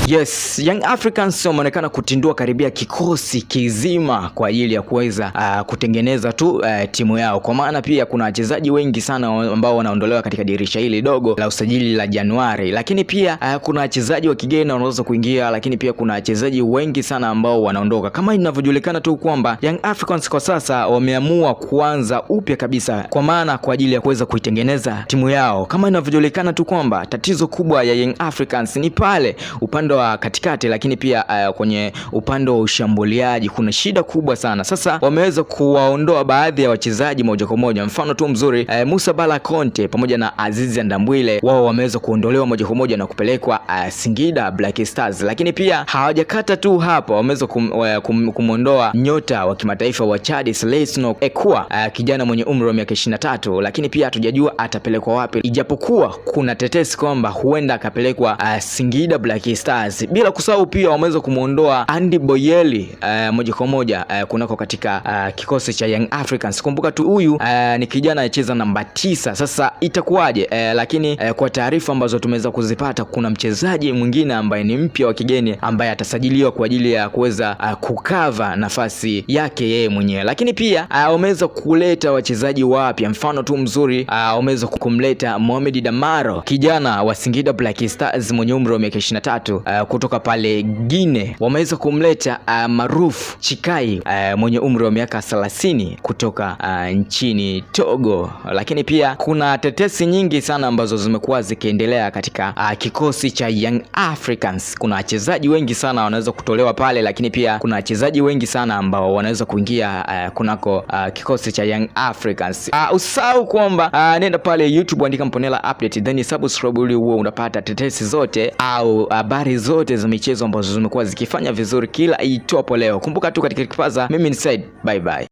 Yes, Young Africans wameonekana kutindua karibia kikosi kizima kwa ajili ya kuweza kutengeneza tu timu yao, kwa maana pia kuna wachezaji wengi sana ambao wanaondolewa katika dirisha hili dogo la usajili la Januari, lakini pia kuna wachezaji wa kigeni wanaweza kuingia, lakini pia kuna wachezaji wengi sana ambao wanaondoka. Kama inavyojulikana tu kwamba Young Africans kwa sasa wameamua kuanza upya kabisa, kwa maana kwa ajili ya kuweza kuitengeneza timu yao. Kama inavyojulikana tu kwamba tatizo kubwa ya Young Africans ni pale upande wa katikati, lakini pia kwenye upande wa ushambuliaji kuna shida kubwa sana. Sasa wameweza kuwaondoa baadhi ya wachezaji moja kwa moja. Mfano tu mzuri Musa Bala Conte pamoja na Azizi Ndambwile, wao wameweza kuondolewa moja kwa moja na kupelekwa Singida Black Stars. Lakini pia hawajakata tu hapo, wameweza kumuondoa nyota wa kimataifa wa Chad Selesno Ekua, kijana mwenye umri wa miaka 23, lakini pia hatujajua atapelekwa wapi, ijapokuwa kuna tetesi kwamba huenda akapelekwa Singida Black Stars. Bila kusahau pia wameweza kumuondoa Andy Boyeli moja kwa moja kunako katika kikosi cha Young Africans. Kumbuka tu huyu ni kijana anacheza namba 9. Sasa itakuwaje? Lakini kwa taarifa ambazo tumeweza kuzipata, kuna mchezaji mwingine ambaye ni mpya wa kigeni ambaye atasajiliwa kwa ajili ya kuweza kukava nafasi yake yeye mwenyewe. Lakini pia wameweza kuleta wachezaji wapya. Mfano tu mzuri wameweza kumleta Mohamed Damaro, kijana wa Singida Black Stars mwenye umri wa miaka 23 kutoka pale Guinea. Wameweza kumleta Maruf Chikai mwenye umri wa miaka 30 kutoka nchini Togo. Lakini pia kuna tetesi nyingi sana ambazo zimekuwa zikiendelea katika kikosi cha Young Africans. Kuna wachezaji wengi sana wanaweza kutolewa pale, lakini pia kuna wachezaji wengi sana ambao wanaweza kuingia kunako kikosi cha Young Africans. Usahau kwamba nenda pale YouTube, andika Mponela Update, then subscribe ili uwe unapata tetesi zote au habari zote za michezo ambazo zimekuwa zikifanya vizuri kila itopo leo. Kumbuka tu katika kipaza, mimi ni Said, bye bye.